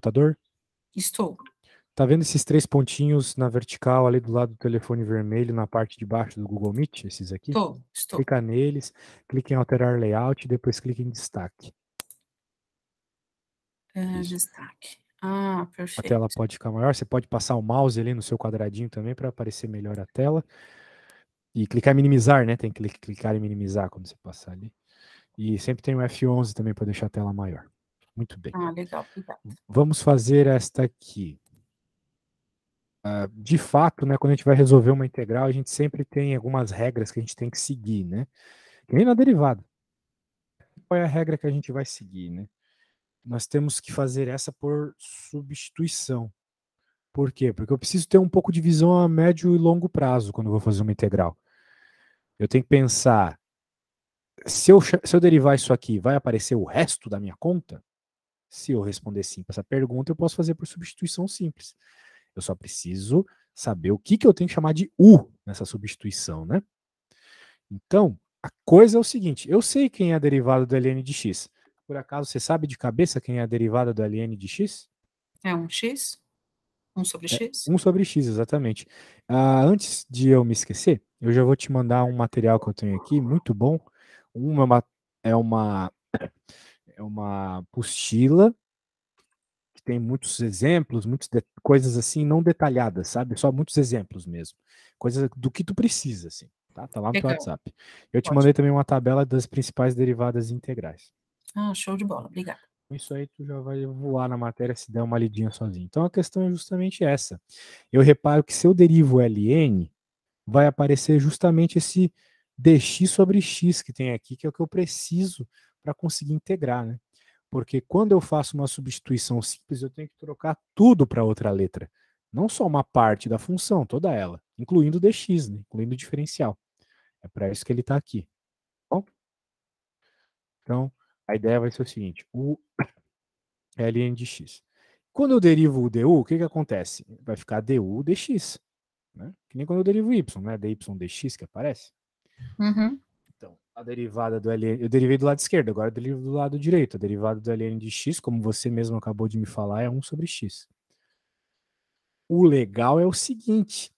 computador? Estou. Tá vendo esses 3 pontinhos na vertical ali do lado do telefone vermelho, na parte de baixo do Google Meet? Esses aqui? Estou. Clica neles, clique em alterar layout e depois clique em destaque. Isso. Destaque. Ah, A perfeito. tela pode ficar maior, você pode passar o mouse ali no seu quadradinho também para aparecer melhor a tela. E clicar em minimizar, né? Tem que clicar em minimizar quando você passar ali. E sempre tem o F11 também para deixar a tela maior. Muito bem. Ah, legal, obrigada. Vamos fazer esta aqui. De fato, né, quando a gente vai resolver uma integral, a gente sempre tem algumas regras que a gente tem que seguir, né? Que nem na derivada. Qual é a regra que a gente vai seguir, né? Nós temos que fazer essa por substituição. Por quê? Porque eu preciso ter um pouco de visão a médio e longo prazo quando eu vou fazer uma integral. Eu tenho que pensar, se eu derivar isso aqui, vai aparecer o resto da minha conta? Se eu responder sim para essa pergunta, eu posso fazer por substituição simples. Eu só preciso saber o que eu tenho que chamar de U nessa substituição, né? Então, a coisa é o seguinte, eu sei quem é a derivada do ln de x. Por acaso, você sabe de cabeça quem é a derivada do ln de x? É um x? 1 sobre x? 1 sobre x, exatamente. Antes de eu me esquecer, eu já vou te mandar um material que eu tenho aqui, muito bom. É uma apostila que tem muitos exemplos, coisas assim não detalhadas, sabe? Só muitos exemplos mesmo. Coisas do que tu precisa, assim. Tá lá no teu Legal. WhatsApp. Eu te Ótimo. mandei também uma tabela das principais derivadas integrais. Ah, show de bola, obrigada. Com isso aí tu já vai voar na matéria se der uma lidinha sozinho. Então a questão é justamente essa. Eu reparo que se eu derivo ln, vai aparecer justamente esse dx sobre x que tem aqui, que é o que eu preciso para conseguir integrar, né? Porque quando eu faço uma substituição simples, eu tenho que trocar tudo para outra letra. Não só uma parte da função, toda ela, incluindo o dx, né? Incluindo o diferencial. É para isso que ele está aqui. Bom? Então, a ideia vai ser o seguinte, o ln de x. Quando eu derivo o du, o que acontece? Vai ficar du dx. Né? Que nem quando eu derivo y, né? dy dx que aparece. Uhum. Então, a derivada do ln, eu derivei do lado esquerdo, agora eu derivo do lado direito. A derivada do ln de x, como você mesmo acabou de me falar, é 1 sobre x. O legal é o seguinte,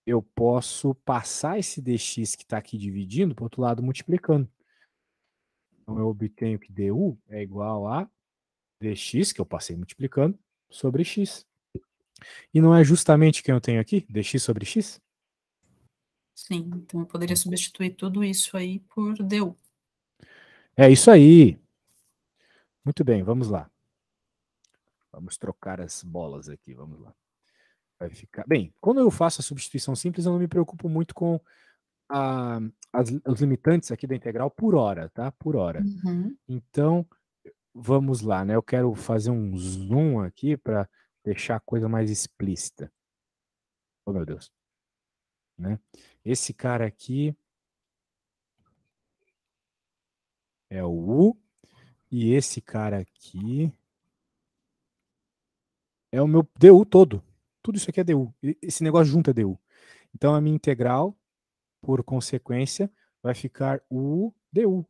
eu posso passar esse dx que está aqui dividindo para o outro lado multiplicando. Então, eu obtenho que du é igual a dx, que eu passei multiplicando, sobre x. E não é justamente quem eu tenho aqui, dx sobre x? Sim, então eu poderia substituir tudo isso aí por du. É isso aí. Muito bem, vamos lá. Vamos trocar as bolas aqui, vamos lá. Vai ficar. Bem, quando eu faço a substituição simples, eu não me preocupo muito com os limitantes aqui da integral por hora, tá? Por hora. Uhum. Então, vamos lá, né? Eu quero fazer um zoom aqui para deixar a coisa mais explícita. Oh, meu Deus. Né? Esse cara aqui é o U, e esse cara aqui é o meu DU todo. Tudo isso aqui é DU. Esse negócio junto é DU. Então, a minha integral, por consequência, vai ficar U DU.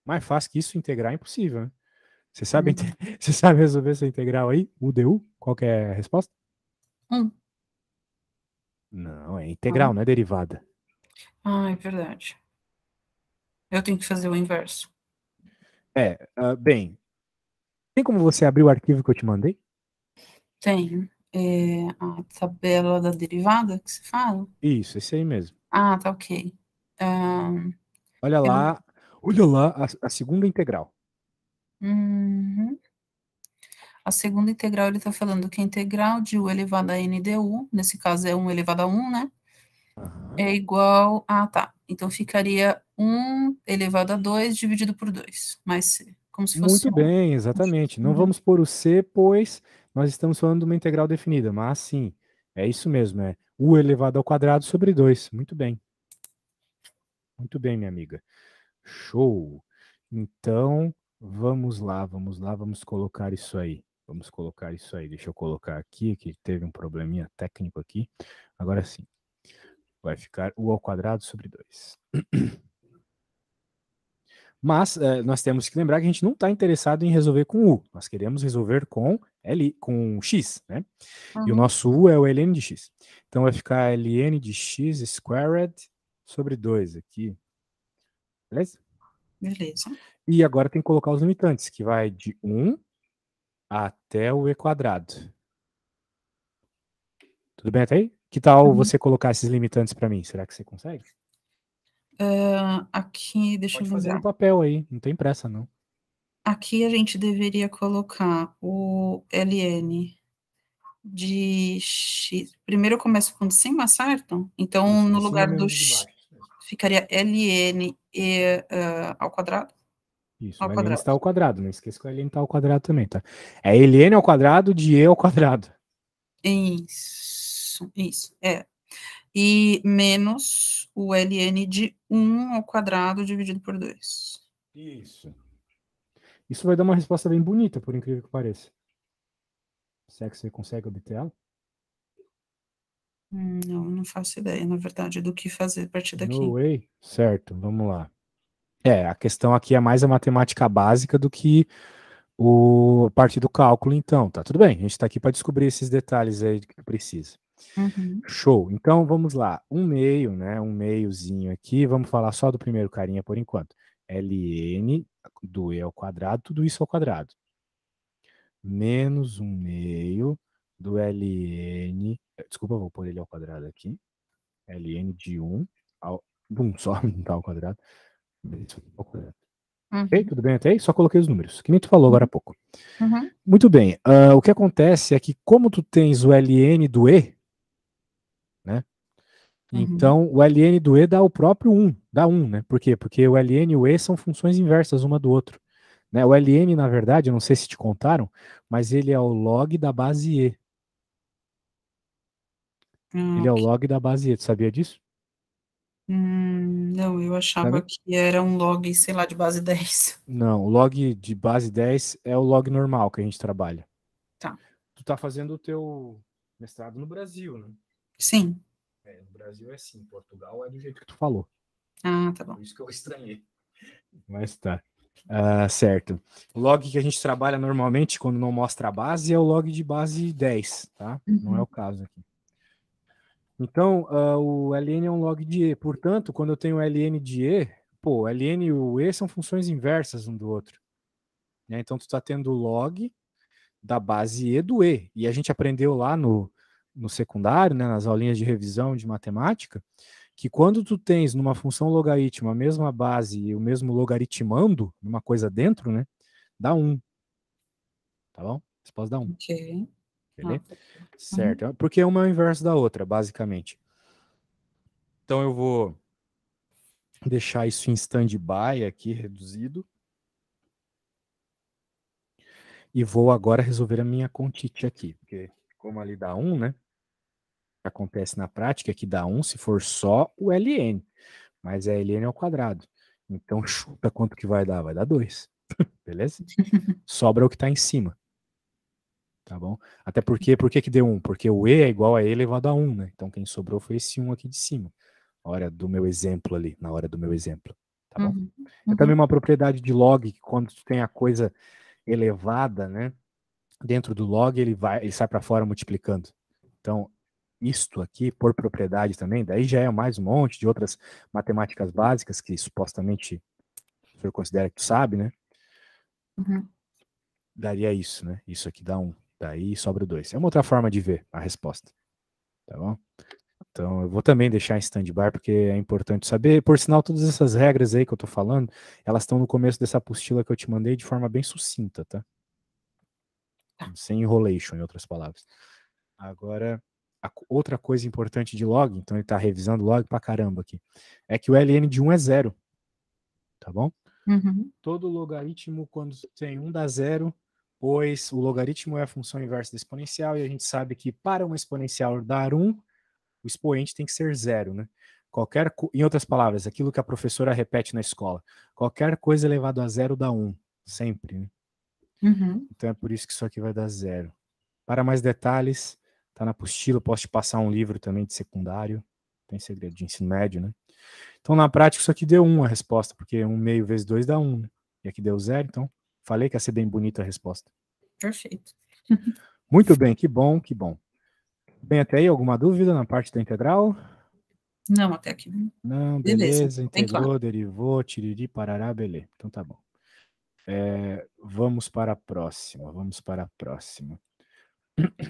Mais fácil que isso, integrar é impossível, né? Você sabe, você sabe resolver essa integral aí? U DU? Qual que é a resposta? Não, é integral, não é derivada. Ah, é verdade. Eu tenho que fazer o inverso. Bem, tem como você abrir o arquivo que eu te mandei? Tenho. A tabela da derivada que se fala? Isso, esse aí mesmo. Ah, tá ok. Olha lá a segunda integral. Uhum. A segunda integral, ele está falando que a integral de u elevado a n du, nesse caso é 1 elevado a 1, né? É igual... Ah, tá. Então ficaria 1 elevado a 2 dividido por 2, mais c. Como se fosse Muito bem, exatamente. Não vamos pôr o c, pois nós estamos falando de uma integral definida, mas sim, é isso mesmo, é u elevado ao quadrado sobre 2. Muito bem. Muito bem, minha amiga. Show. Então, vamos colocar isso aí. Vamos colocar isso aí. Deixa eu colocar aqui, que teve um probleminha técnico aqui. Agora sim. Vai ficar u ao quadrado sobre 2. Mas nós temos que lembrar que a gente não está interessado em resolver com u. Nós queremos resolver com L com x, né? E o Uhum. nosso u é o ln de x. Então vai ficar ln de x squared sobre 2 aqui. Beleza? Beleza. E agora tem que colocar os limitantes, que vai de 1 até o e quadrado. Tudo bem até aí? Que tal Uhum. você colocar esses limitantes para mim? Será que você consegue? Aqui, deixa Pode eu fazer no lembrar. papel aí, não tem pressa não. Aqui a gente deveria colocar o ln de x. Primeiro eu começo com de cima, certo? Então, Isso, no de cima lugar do menos de x, baixo. ficaria ln ao quadrado? Isso, Ao o ln quadrado. está ao quadrado, não esqueça que o ln está ao quadrado também, tá? É ln ao quadrado de e ao quadrado. Isso, E menos o ln de 1 ao quadrado dividido por 2. Isso. Isso vai dar uma resposta bem bonita, por incrível que pareça. Será que você consegue obter ela? Não faço ideia, na verdade, do que fazer a partir No daqui. way? Certo, vamos lá. A questão aqui é mais a matemática básica do que a parte do cálculo, então. Tá tudo bem, a gente está aqui para descobrir esses detalhes aí que precisa. Uhum. Show. Então vamos lá. Um meio, né? Um meiozinho aqui. Vamos falar só do primeiro carinha por enquanto. ln do e ao quadrado, tudo isso ao quadrado. Menos um meio do ln. Desculpa, vou pôr ele ao quadrado aqui. ln de 1 ao. Só, não tá ao quadrado. Isso aqui ao quadrado. Ok, Uhum. tudo bem até aí? Só coloquei os números, que nem tu falou agora há pouco. Uhum. Muito bem. O que acontece é que, como tu tens o ln do e, né? Uhum. Então, o ln do e dá o próprio 1, dá 1, né? Por quê? Porque o ln e o e são funções inversas uma do outro. Né? O ln, na verdade, eu não sei se te contaram, mas ele é o log da base e. Ele é o Ok. log da base e. Tu sabia disso? Não, eu achava Sabe? que era um log, sei lá, de base 10. Não, o log de base 10 é o log normal que a gente trabalha. Tá. Tu tá fazendo o teu mestrado no Brasil, né? Sim. No Brasil é assim, Portugal é do jeito que tu falou. Ah, tá bom. Por isso que eu estranhei. Mas tá. Certo. O log que a gente trabalha normalmente, quando não mostra a base, é o log de base 10, tá? Não é o Uhum. caso aqui. Então, o ln é um log de e. Portanto, quando eu tenho ln de e, o ln e o e são funções inversas um do outro. Né? Então, tu está tendo o log da base e do e. E a gente aprendeu lá no secundário, né, nas aulinhas de revisão de matemática, que quando tu tens numa função logaritmo a mesma base e o mesmo logaritmando, uma coisa dentro, né, dá 1. Tá bom? Você pode dar 1. Ok. Ah, Beleza? uhum. Certo. Porque uma é o inverso da outra, basicamente. Então eu vou deixar isso em stand-by aqui, reduzido. E vou agora resolver a minha continte aqui. Porque como ali dá 1, né? Acontece na prática que dá 1 se for só o ln. Mas é ln ao quadrado. Então chuta quanto que vai dar? Vai dar 2. Beleza? Sobra o que está em cima. Tá bom? Até porque, por que deu 1? Porque o e é igual a e elevado a 1, né? Então quem sobrou foi esse 1 aqui de cima. Na hora do meu exemplo ali, na hora do meu exemplo. Tá bom? Uhum. É também Uhum. uma propriedade de log, que quando tu tem a coisa elevada, né? Dentro do log, ele sai para fora multiplicando. Então, isto aqui, por propriedade também, daí já é mais um monte de outras matemáticas básicas que supostamente o senhor considera que tu sabe, né? Uhum. Daria isso, né? Isso aqui dá 1. Daí sobra 2. É uma outra forma de ver a resposta. Tá bom? Então, eu vou também deixar em stand-by, porque é importante saber. Por sinal, todas essas regras aí que eu tô falando, elas estão no começo dessa apostila que eu te mandei de forma bem sucinta, tá? Sem enrolation, em outras palavras. Agora, outra coisa importante de log, então ele está revisando log pra caramba aqui, é que o ln de 1 é 0. Tá bom? Uhum. Todo logaritmo, quando tem 1, dá 0, pois o logaritmo é a função inversa da exponencial, e a gente sabe que para uma exponencial dar 1, o expoente tem que ser 0, né? Em outras palavras, aquilo que a professora repete na escola, qualquer coisa elevado a 0 dá 1, sempre, né? Uhum. Então é por isso que isso aqui vai dar 0. Para mais detalhes, tá na apostila, posso te passar um livro também de secundário, tem segredo de ensino médio, né? Então na prática isso aqui deu 1 a resposta, porque 1 meio vezes 2 dá 1, né? E aqui deu 0, então falei que ia ser bem bonita a resposta. Perfeito. Muito bem, que bom, que bom. Bem, até aí, alguma dúvida na parte da integral? Não, até aqui. Não, Beleza, beleza, bem claro. integrou, derivou, tiriri, parará, beleza. Então tá bom. Vamos para a próxima, vamos para a próxima.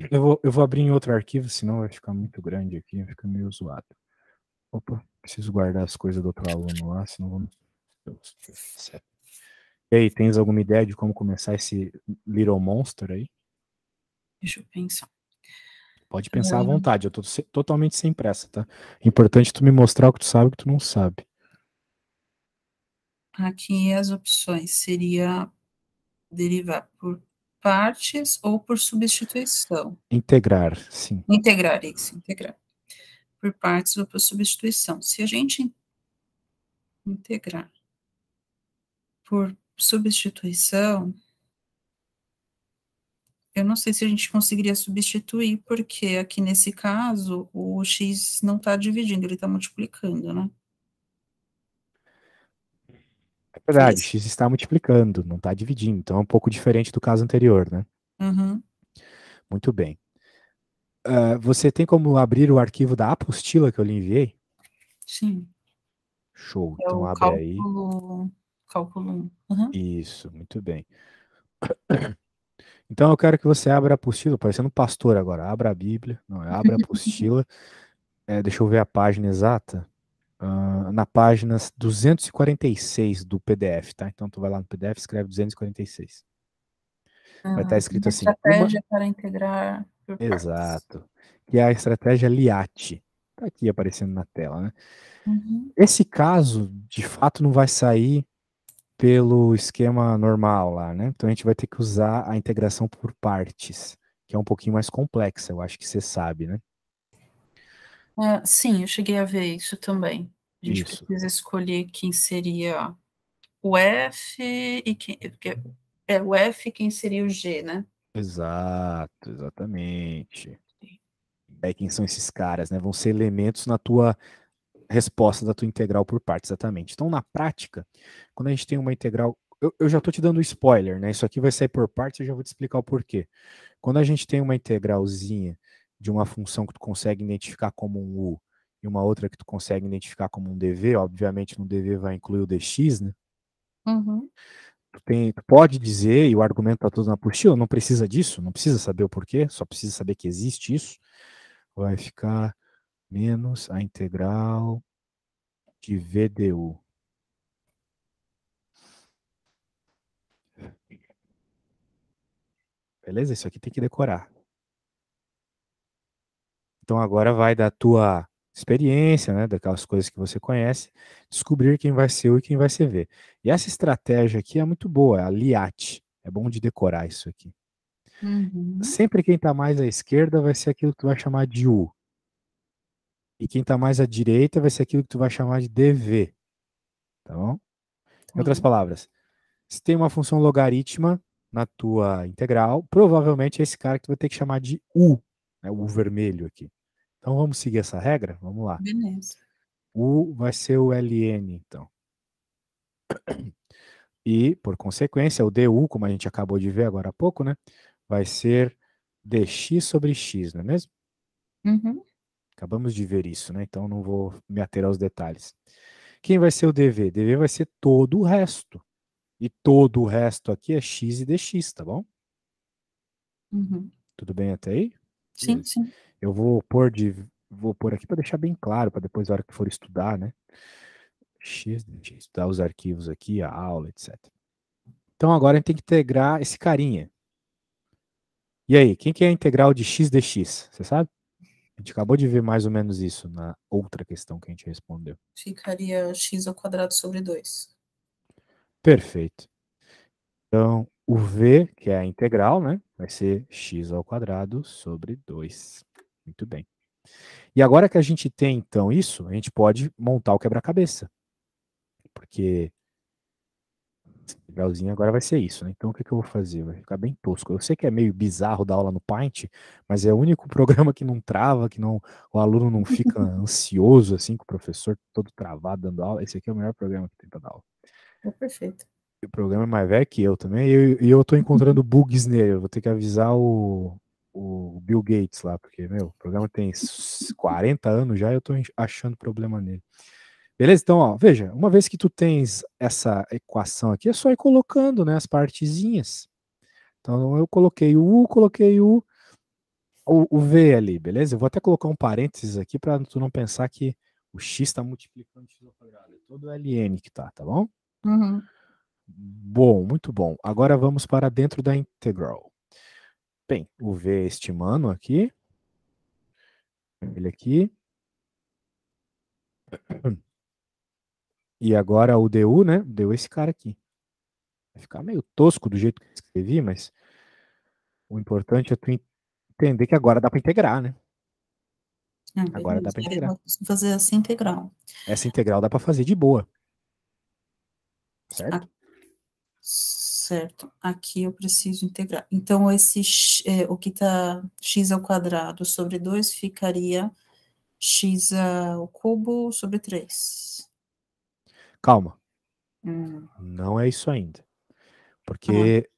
Eu vou abrir em outro arquivo, senão vai ficar muito grande aqui, fica meio zoado. Opa, preciso guardar as coisas do outro aluno lá, senão vamos... Certo. E aí, tens alguma ideia de como começar esse Little Monster aí? Deixa eu pensar. Pode pensar à vontade, eu tô totalmente sem pressa, tá? Importante tu me mostrar o que tu sabe e o que tu não sabe. Aqui as opções seria derivar por partes ou por substituição. Integrar, sim. Integrar isso, integrar. Por partes ou por substituição. Se a gente integrar por substituição, eu não sei se a gente conseguiria substituir, porque aqui nesse caso o x não está dividindo, ele está multiplicando, né? É verdade, x está multiplicando, não está dividindo, então é um pouco diferente do caso anterior, né? Uhum. Muito bem. Você tem como abrir o arquivo da apostila que eu lhe enviei? Sim. Show, É então o abre aí. cálculo 1. Uhum. Isso, muito bem. Então eu quero que você abra a apostila, parecendo um pastor agora. Abra a Bíblia, não, abra a apostila. Deixa eu ver a página exata. Na página 246 do PDF, tá? Então tu vai lá no PDF e escreve 246. Vai estar escrito Uma assim, uma... estratégia para integrar por partes. Exato. Que é a estratégia LIAT. Tá aqui aparecendo na tela, né? Uhum. Esse caso, de fato, não vai sair pelo esquema normal lá, né? Então a gente vai ter que usar a integração por partes, que é um pouquinho mais complexa, eu acho que você sabe, né? Sim, eu cheguei a ver isso também. A gente Isso. precisa escolher quem seria o F e quem, porque é o F e quem seria o G, né? Exato, exatamente. Aí quem são esses caras, né? Vão ser elementos na tua resposta da tua integral por partes, exatamente. Então, na prática, quando a gente tem uma integral, eu já estou te dando um spoiler, né? Isso aqui vai sair por partes, eu já vou te explicar o porquê. Quando a gente tem uma integralzinha de uma função que tu consegue identificar como um u e uma outra que tu consegue identificar como um dv, obviamente no dv vai incluir o dx, né? Uhum. Tu pode dizer, e o argumento está todo na apostila, não precisa disso, não precisa saber o porquê, só precisa saber que existe isso. Vai ficar menos a integral de v du. Beleza? Isso aqui tem que decorar. Então agora vai da tua experiência, né, daquelas coisas que você conhece, descobrir quem vai ser u e quem vai ser v. E essa estratégia aqui é muito boa, é a LIAT. É bom de decorar isso aqui. Uhum. Sempre quem está mais à esquerda vai ser aquilo que tu vai chamar de u. E quem está mais à direita vai ser aquilo que tu vai chamar de dv. Tá bom? Em Tá. outras palavras, se tem uma função logarítmica na tua integral, provavelmente é esse cara que tu vai ter que chamar de u, né, o vermelho aqui. Então vamos seguir essa regra? Vamos lá. Beleza. U vai ser o ln, então. E, por consequência, o du, como a gente acabou de ver agora há pouco, né, vai ser dx sobre x, não é mesmo? Uhum. Acabamos de ver isso, né? Então não vou me ater aos detalhes. Quem vai ser o dv? Dv vai ser todo o resto. E todo o resto aqui é x e dx, tá bom? Uhum. Tudo bem até aí? Sim, Beleza. sim. Eu vou pôr aqui para deixar bem claro, para depois, na hora que for estudar, né? X, dx, estudar os arquivos aqui, a aula, etc. Então agora a gente tem que integrar esse carinha. E aí, quem que é a integral de x dx? Você sabe? A gente acabou de ver mais ou menos isso na outra questão que a gente respondeu. Ficaria x ao quadrado sobre 2. Perfeito. Então, o v, que é a integral, né, vai ser x ao quadrado sobre 2. Muito bem. E agora que a gente tem, então, isso, a gente pode montar o quebra-cabeça. Porque esse integralzinho agora vai ser isso, né? Então, o que, que eu vou fazer? Vai ficar bem tosco. Eu sei que é meio bizarro dar aula no Paint, mas é o único programa que não trava, que não, o aluno não fica ansioso, assim, com o professor todo travado dando aula. Esse aqui é o melhor programa que tem para dar aula. É perfeito. O programa é mais velho que eu também, e eu tô encontrando bugs nele. Eu vou ter que avisar o Bill Gates lá, porque, meu, o programa tem 40 anos já e eu tô achando problema nele. Beleza? Então, ó, veja, uma vez que tu tens essa equação aqui, é só ir colocando, né, as partezinhas. Então, eu coloquei o U, coloquei o V ali, beleza? Eu vou até colocar um parênteses aqui para tu não pensar que o x está multiplicando x ao quadrado. É todo o ln que tá bom? Uhum. Bom, muito bom. Agora vamos para dentro da integral. Bem, o V estimando aqui, ele aqui. E agora o DU, né? Deu esse cara aqui. Vai ficar meio tosco do jeito que eu escrevi, mas o importante é tu entender que agora dá para integrar, né? Ah, Agora dá beleza. para Aí integrar. eu posso fazer essa integral. Essa integral dá para fazer de boa, certo? Certo. Aqui eu preciso integrar. Então, o que está x ao quadrado sobre 2 ficaria x ao cubo sobre 3. Calma, Hum. não é isso ainda. Ah, Porque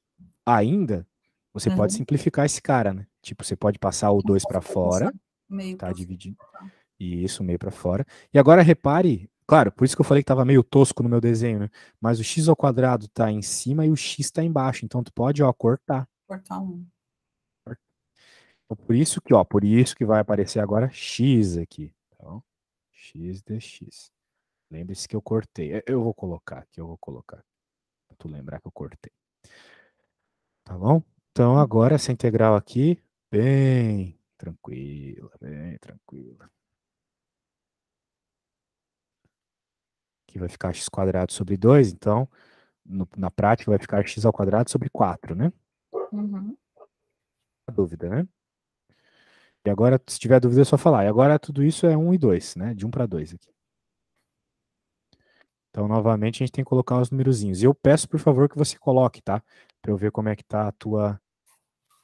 ainda você pode uhum. simplificar esse cara, né? Tipo, você pode passar o 2 para Vou passar fora, meio tá para dividindo fora. isso meio para fora. E agora repare, claro, por isso que eu falei que estava meio tosco no meu desenho, né? Mas o x ao quadrado tá em cima e o x está embaixo, então tu pode, ó, cortar. Cortar um. Então, por isso que vai aparecer agora x aqui. Então, x dx. Lembre-se que eu cortei. Eu vou colocar aqui, eu vou colocar. Pra tu lembrar que eu cortei. Tá bom? Então agora essa integral aqui, bem tranquila, bem tranquila. Aqui vai ficar x quadrado sobre 2, então na prática vai ficar x ao quadrado sobre 4, né? Uhum. A dúvida, né? E agora, se tiver dúvida, é só falar. E agora tudo isso é 1 e 2, né? De 1 para 2 aqui. Então, novamente, a gente tem que colocar os numerozinhos. E eu peço, por favor, que você coloque, tá? Para eu ver como é que tá a tua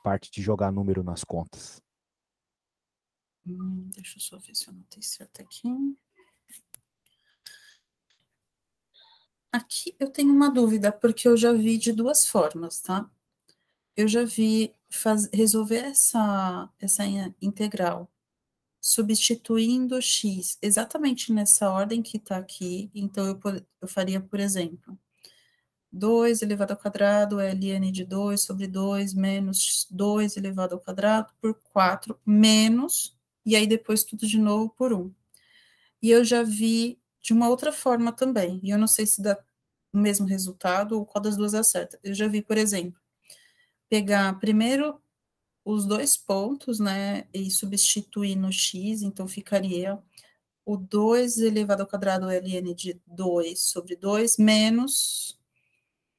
parte de jogar número nas contas. Deixa eu só ver se eu anotei certo aqui. Aqui eu tenho uma dúvida, porque eu já vi de duas formas, tá? Eu já vi resolver essa integral substituindo x exatamente nessa ordem que está aqui. Então, eu faria, por exemplo, 2 elevado ao quadrado ln de 2 sobre 2 menos 2 elevado ao quadrado por 4 menos, e aí depois tudo de novo por 1. E eu já vi de uma outra forma também, e eu não sei se dá o mesmo resultado ou qual das duas acerta. Eu já vi, por exemplo, pegar primeiro os dois pontos, né, e substituir no x, então ficaria o 2 elevado ao quadrado ln de 2 sobre 2 menos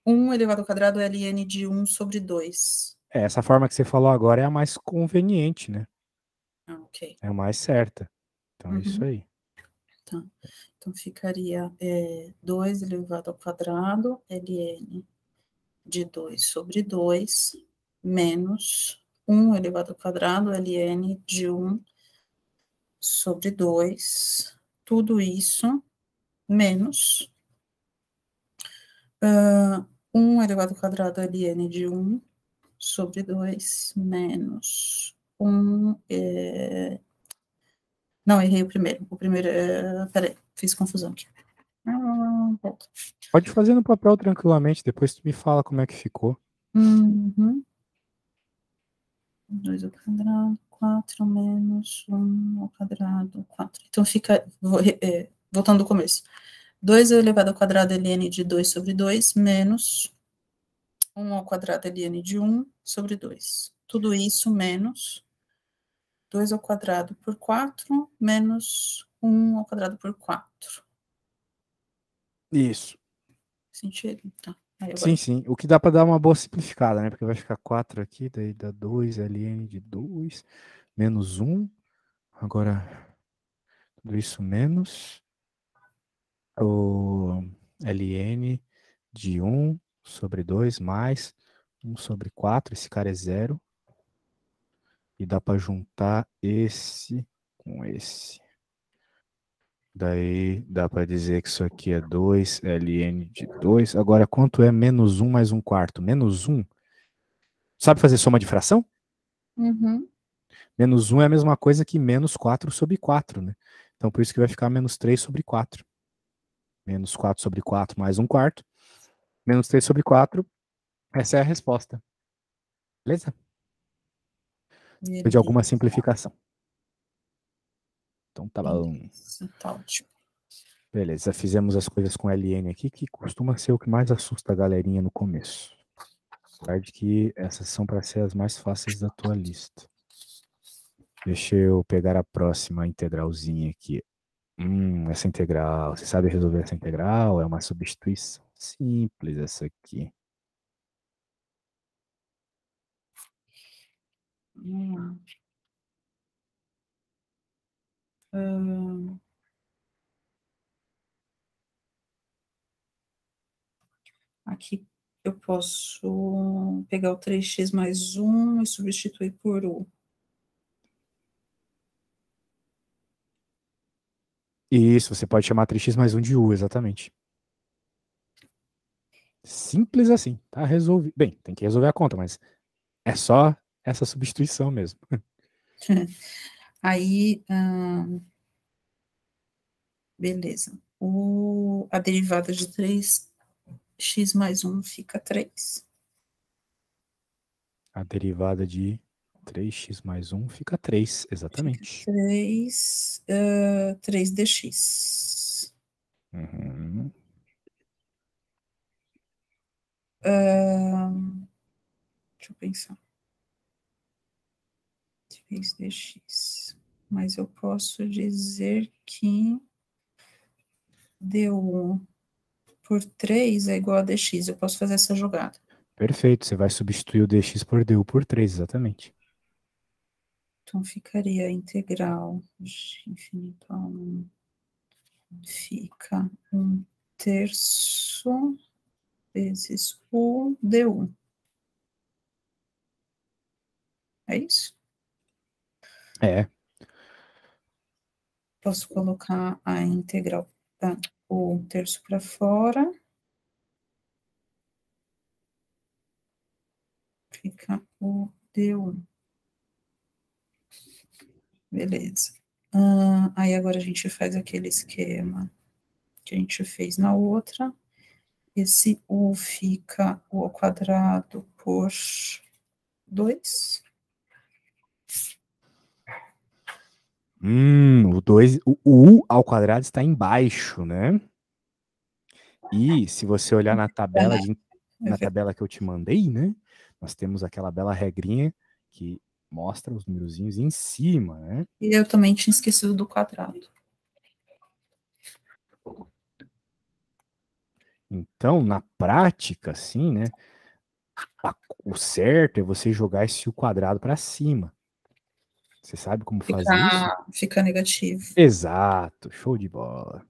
1 elevado ao quadrado ln de 1 sobre 2. Essa forma que você falou agora é a mais conveniente, né? Ah, ok. É a mais certa. Então é isso Uhum. aí. Tá. Então ficaria 2 elevado ao quadrado ln de 2 sobre 2 menos 1 elevado ao quadrado ln de 1 sobre 2, tudo isso menos 1 elevado ao quadrado ln de 1 sobre 2 menos 1. Não, errei o primeiro. O primeiro peraí, fiz confusão aqui. Volta. Pode fazer no papel tranquilamente, depois tu me fala como é que ficou. Uhum. 2 ao quadrado, 4 menos 1 ao quadrado, 4. Então fica, voltando do começo. 2 elevado ao quadrado ln de 2 sobre 2 menos 1 ao quadrado ln de 1 sobre 2. Tudo isso menos 2 ao quadrado por 4 menos 1 ao quadrado por 4. Isso. Sentido? Tá. Aí Sim, agora. sim. O que dá para dar uma boa simplificada, né? Porque vai ficar 4 aqui, daí dá 2 ln de 2 menos 1. Agora, tudo isso menos o ln de 1 sobre 2 mais 1 sobre 4. Esse cara é zero. E dá para juntar esse com esse. Daí dá para dizer que isso aqui é 2, ln de 2. Agora, quanto é menos 1 mais 1/4? Menos 1. Sabe fazer soma de fração? Uhum. Menos 1 é a mesma coisa que menos 4 sobre 4, né? Então, por isso que vai ficar menos 3 sobre 4. Menos 4 sobre 4 mais 1/4. Menos 3 sobre 4. Essa é a resposta. Beleza? Foi de alguma Beleza. simplificação. Então tá bom. Isso, tá ótimo. Beleza, fizemos as coisas com LN aqui, que costuma ser o que mais assusta a galerinha no começo. Apesar de que essas são para ser as mais fáceis da tua lista. Deixa eu pegar a próxima integralzinha aqui. Essa integral. Você sabe resolver essa integral? É uma substituição simples essa aqui. Aqui eu posso pegar o 3x mais 1 e substituir por U. Isso, você pode chamar 3x mais 1 de U, exatamente. Simples assim, tá? Resolvi. Bem, tem que resolver a conta, mas é só essa substituição mesmo. Aí, beleza. A derivada de 3x mais 1 fica 3. A derivada de 3x mais 1 fica 3, exatamente. 3dx. Uhum. Deixa eu pensar. 3dx. Mas eu posso dizer que deu por 3 é igual a dx. Eu posso fazer essa jogada. Perfeito, você vai substituir o dx por du por 3, exatamente. Então, ficaria a integral de infinito a 1. Fica 1/3 vezes o du. É isso? É, Posso colocar a integral, o 1/3 para fora. Fica o du. Beleza. Aí agora a gente faz aquele esquema que a gente fez na outra. Esse u fica o ao quadrado por 2. o 2, o u ao quadrado está embaixo, né? E se você olhar na tabela que eu te mandei, né? Nós temos aquela bela regrinha que mostra os numerozinhos em cima, né? E eu também tinha esquecido do quadrado. Então, na prática, assim, né? O certo é você jogar esse u quadrado para cima. Você sabe como fazer isso? Fica negativo. Exato, show de bola.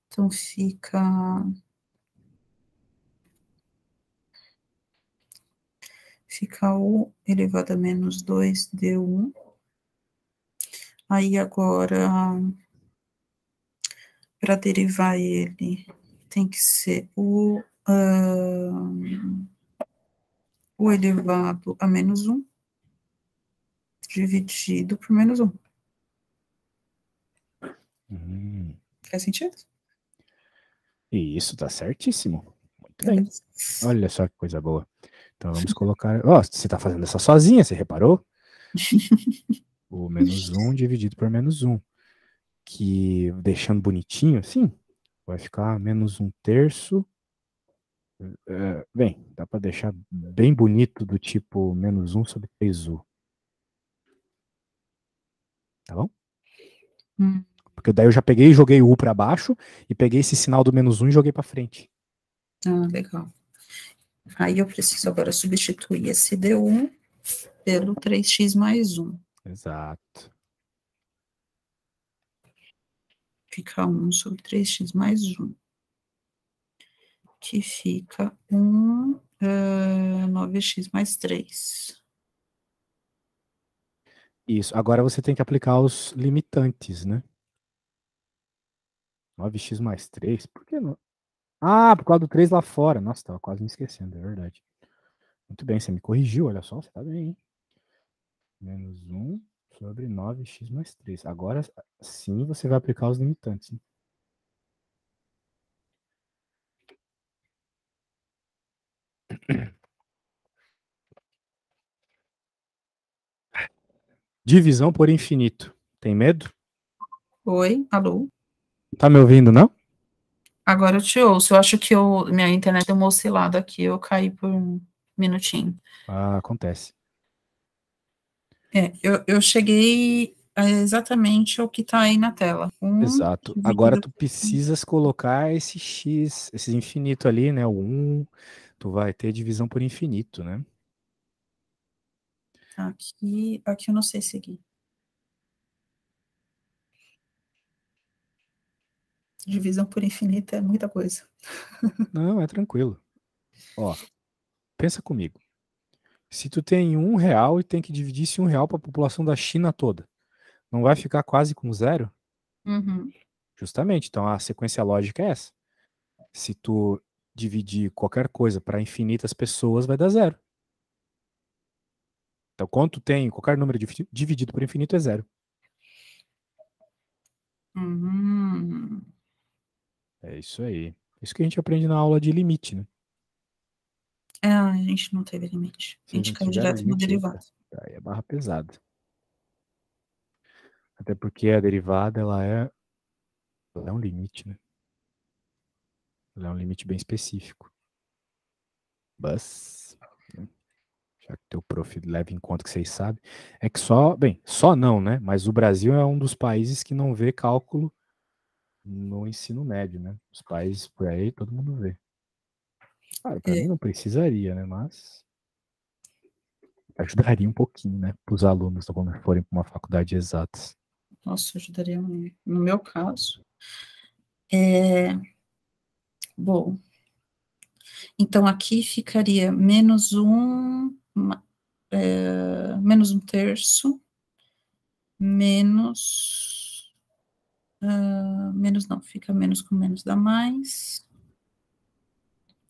Então fica u elevado a menos 2 du. Aí agora, para derivar ele, tem que ser u elevado a menos 1 dividido por menos 1. Faz sentido? E isso tá certíssimo. Muito bem. Beleza. Olha só que coisa boa. Então vamos colocar. Ó, você tá fazendo essa sozinha, você reparou? O menos 1 dividido por menos 1. Que deixando bonitinho assim, vai ficar menos 1/3. Bem, dá para deixar bem bonito do tipo menos 1 sobre 3u. Tá bom? Porque daí eu já peguei e joguei o u para baixo e peguei esse sinal do menos 1 e joguei para frente. Legal. Aí eu preciso agora substituir esse du pelo 3x mais 1. Exato. Fica 1 sobre 3x mais 1. que fica 9x mais 3. Isso. Agora você tem que aplicar os limitantes, né? 9x mais 3. Por que não? Ah, por causa do 3 lá fora. Nossa, tava quase me esquecendo, é verdade. Muito bem, você me corrigiu, olha só, você tá bem, hein? Menos 1 sobre 9x mais 3. Agora sim você vai aplicar os limitantes, né? Divisão por infinito. Tem medo? Oi, alô? Tá me ouvindo, não? Agora eu te ouço. Eu acho que minha internet deu uma oscilada aqui, eu caí por um minutinho. Ah, acontece. Eu cheguei exatamente ao que está aí na tela. Exato. Agora Dividido tu precisas colocar esse x, esse infinito ali, né? O 1, tu vai ter divisão por infinito, né? aqui eu não sei seguir. Divisão por infinito é muita coisa. Não, é tranquilo. Ó, pensa comigo. Se tu tem R$ 1 e tem que dividir esse R$ 1 para a população da China toda, não vai ficar quase com zero? Uhum. Justamente. Então a sequência lógica é essa. Se tu dividir qualquer coisa para infinitas pessoas, vai dar zero. Então, quando tu tem qualquer número dividido por infinito, é zero. Uhum. É isso aí. Isso que a gente aprende na aula de limite, né? A gente não teve limite. A Vocês gente não caiu tiveram direto no limite? derivado. Eita, aí é barra pesada. Até porque a derivada, ela é um limite, né? Ela é um limite bem específico. Mas, né? Já que teu prof leva em conta que vocês sabem, é que só não, né? Mas o Brasil é um dos países que não vê cálculo no ensino médio, né? Os países por aí, todo mundo vê. Claro, para É, mim não precisaria, né? Mas ajudaria um pouquinho, né? Para os alunos quando forem para uma faculdade de exatas. nossa, ajudaria muito. No meu caso. Bom, então aqui ficaria menos um terço, menos não, fica menos com menos dá mais,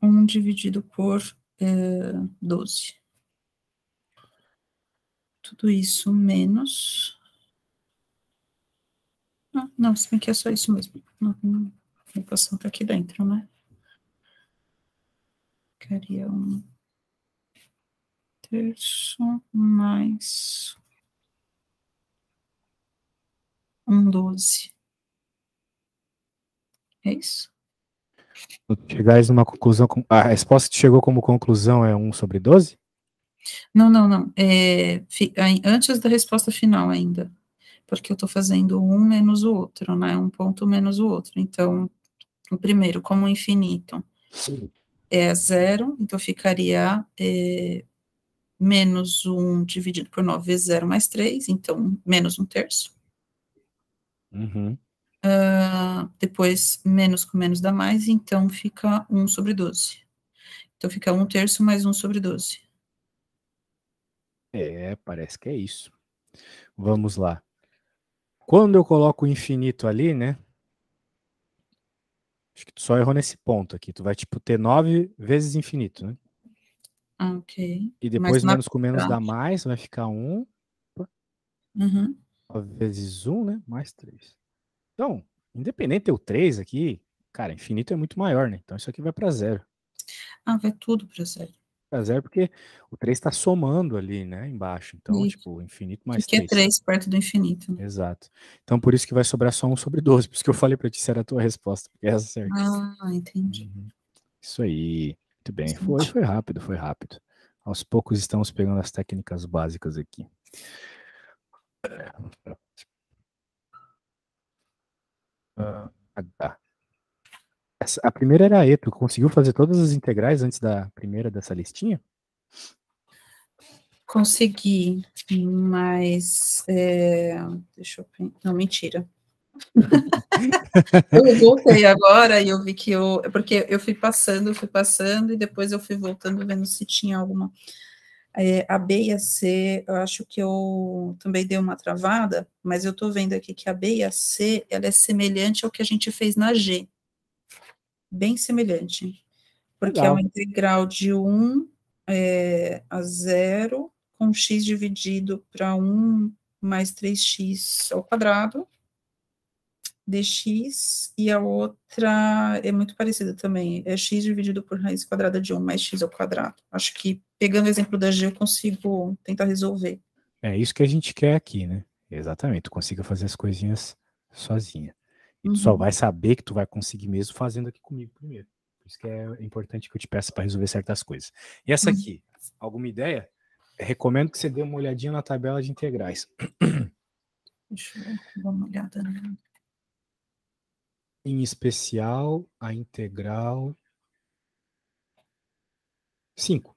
1 dividido por 12. Tudo isso menos... não, se bem que é só isso mesmo. A equação está aqui dentro, né? Ficaria 1 terço mais 1/12. É isso? Chegares numa conclusão. A resposta que chegou como conclusão é 1 sobre 12? Não, não, não. Antes da resposta final ainda. Porque eu estou fazendo um menos o outro, né? Um ponto menos o outro. Então, o primeiro, como infinito, é zero, então ficaria menos 1 dividido por 9 vezes 0 mais 3, então menos um terço. Uhum. Depois, menos com menos dá mais, então fica 1 sobre 12. Então fica 1 terço mais 1 sobre 12. Parece que é isso. Vamos lá. Quando eu coloco o infinito ali, né? Acho que tu só errou nesse ponto aqui. Tu vai, tipo, ter 9 vezes infinito, né? Ok. E Mas depois na menos com menos dá prática. mais, vai ficar 1. Uhum. 9 vezes 1, né? Mais 3. Então, independente de ter o 3 aqui, cara, infinito é muito maior, né? Então isso aqui vai para zero. Vai tudo para zero. Para zero porque o 3 está somando ali, né? Embaixo. Então, E tipo, infinito o mais que é 3. 3 perto do infinito? Né? Exato. Então, por isso que vai sobrar só 1 sobre 12. Por isso que eu falei para ti se era a tua resposta. Porque é essa certa. Entendi. Uhum. Isso aí. Muito bem. Entendi. Foi rápido, foi rápido. Aos poucos estamos pegando as técnicas básicas aqui. H. A primeira era E. Tu conseguiu fazer todas as integrais antes da primeira dessa listinha? Consegui, mas deixa eu pensar. Não, mentira. Eu voltei agora e eu vi que porque eu fui passando, e depois eu fui voltando vendo se tinha alguma. A B e a C, eu acho que eu também dei uma travada, mas eu estou vendo aqui que a B e a C, ela é semelhante ao que a gente fez na G. Bem semelhante. Porque é uma Legal. integral de 1 a 0, com x dividido para 1 mais 3x ao quadrado, dx, e a outra é muito parecida também, é x dividido por raiz quadrada de 1 mais x ao quadrado. Acho que, pegando o exemplo da G, eu consigo tentar resolver. É isso que a gente quer aqui, né? Exatamente, tu consiga fazer as coisinhas sozinha. E tu só vai saber que tu vai conseguir mesmo fazendo aqui comigo primeiro. Por isso que é importante que eu te peça para resolver certas coisas. E essa aqui, alguma ideia? Recomendo que você dê uma olhadinha na tabela de integrais. Deixa eu dar uma olhada. Em especial, a integral 5.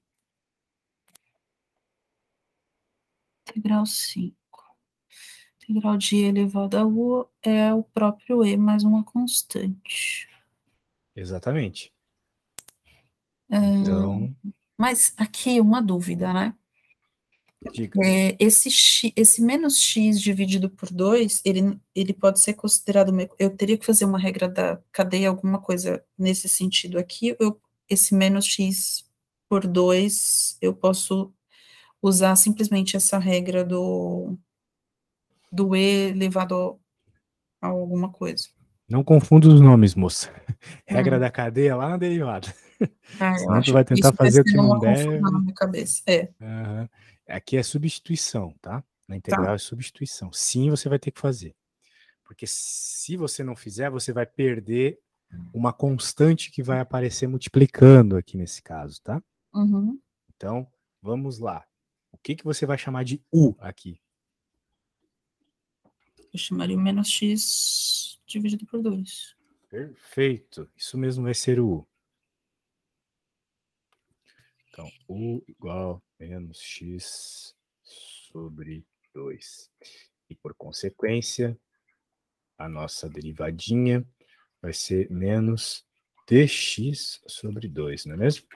Integral 5. Integral de e elevado a u é o próprio e mais uma constante. Exatamente. Então, Mas aqui uma dúvida, né? diga. Esse menos x dividido por 2, ele pode ser considerado. Eu teria que fazer uma regra da cadeia, alguma coisa nesse sentido aqui. Esse menos x por 2, eu posso usar simplesmente essa regra do e elevado a alguma coisa. Não confunda os nomes, moça. Regra da cadeia lá na derivada. Eu Senão tu acho vai que tentar isso vai fazer o ser que não uma confusão na deve. minha cabeça. Uhum. Aqui é substituição, tá? Na Tá. integral é substituição. Sim, você vai ter que fazer. Porque se você não fizer, você vai perder uma constante que vai aparecer multiplicando aqui nesse caso, tá? Uhum. Então, vamos lá. O que você vai chamar de U aqui? Eu chamaria o menos x dividido por 2. Perfeito. Isso mesmo vai ser o U. Então, U igual a menos x sobre 2. E, por consequência, a nossa derivadinha vai ser menos dx sobre 2, não é mesmo?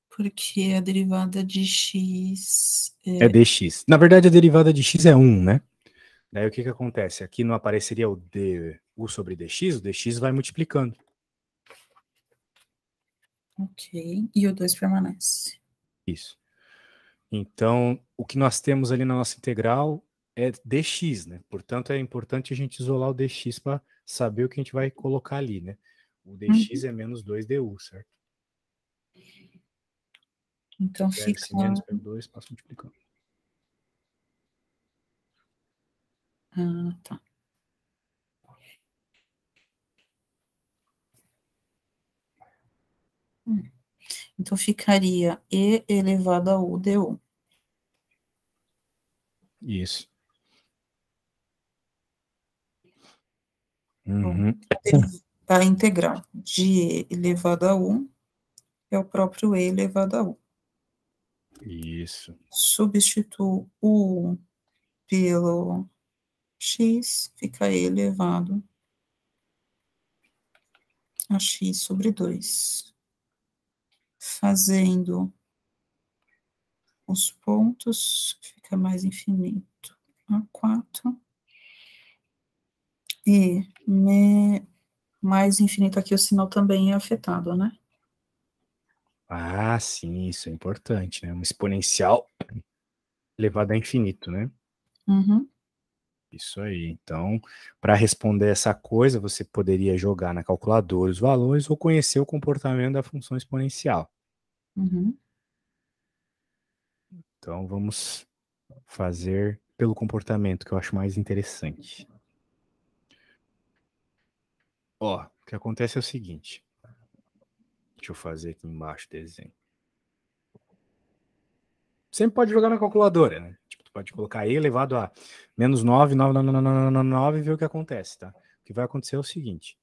Porque a derivada de x É dx. Na verdade, a derivada de x é 1, né? Daí o que acontece? Aqui não apareceria o u sobre dx, o dx vai multiplicando. Ok, e o 2 permanece. Isso. Então, o que nós temos ali na nossa integral é dx, né? Portanto, é importante a gente isolar o dx para saber o que a gente vai colocar ali, né? O dx é menos 2du, certo? Então Pega fica. esse menos, pega o 2, passa multiplicando. Ah, tá. Então ficaria e elevado a u du. Isso. Bom, Uhum. a integral de e elevado a u é o próprio e elevado a u. Isso. Substituo o pelo x, fica e elevado a x sobre 2. Fazendo os pontos, fica mais infinito. A 4. E mais infinito aqui, o sinal também é afetado, né? Ah, sim, isso é importante, né? Uma exponencial elevada a infinito, né? Uhum. Isso aí. Então, para responder essa coisa, você poderia jogar na calculadora os valores ou conhecer o comportamento da função exponencial. Uhum. Então, vamos fazer pelo comportamento, que eu acho mais interessante. Ó, o que acontece é o seguinte. Deixa eu fazer aqui embaixo o desenho. Sempre pode jogar na calculadora, né? Tipo, tu pode colocar e elevado a menos 9, 9, 9, 9, 9, 9 e ver o que acontece, tá? O que vai acontecer é o seguinte.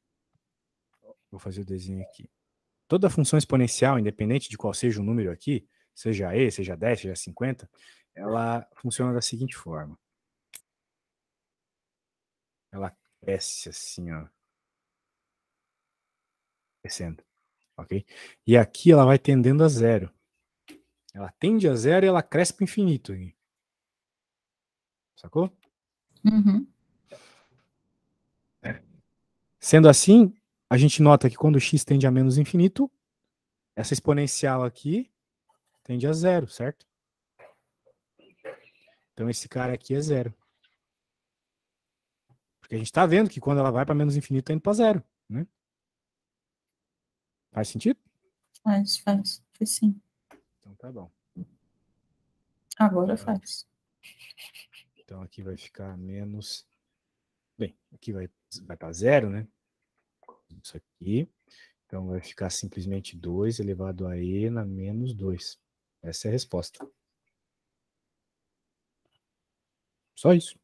Vou fazer o desenho aqui. Toda função exponencial, independente de qual seja o número aqui, seja e, seja 10, seja 50, ela funciona da seguinte forma. ela cresce assim, ó. Crescendo, ok? E aqui ela vai tendendo a zero. Ela tende a zero e ela cresce para o infinito. Sacou? Uhum. Sendo assim, a gente nota que quando x tende a menos infinito, essa exponencial aqui tende a zero, certo? Então esse cara aqui é zero. Porque a gente está vendo que quando ela vai para menos infinito, está indo para zero. Né? Faz sentido? Faz sim. Então tá bom. Agora faz. Então aqui vai ficar menos... Bem, aqui vai para zero, né? Isso aqui. Então vai ficar simplesmente 2 elevado a e na menos 2. Essa é a resposta. Só isso.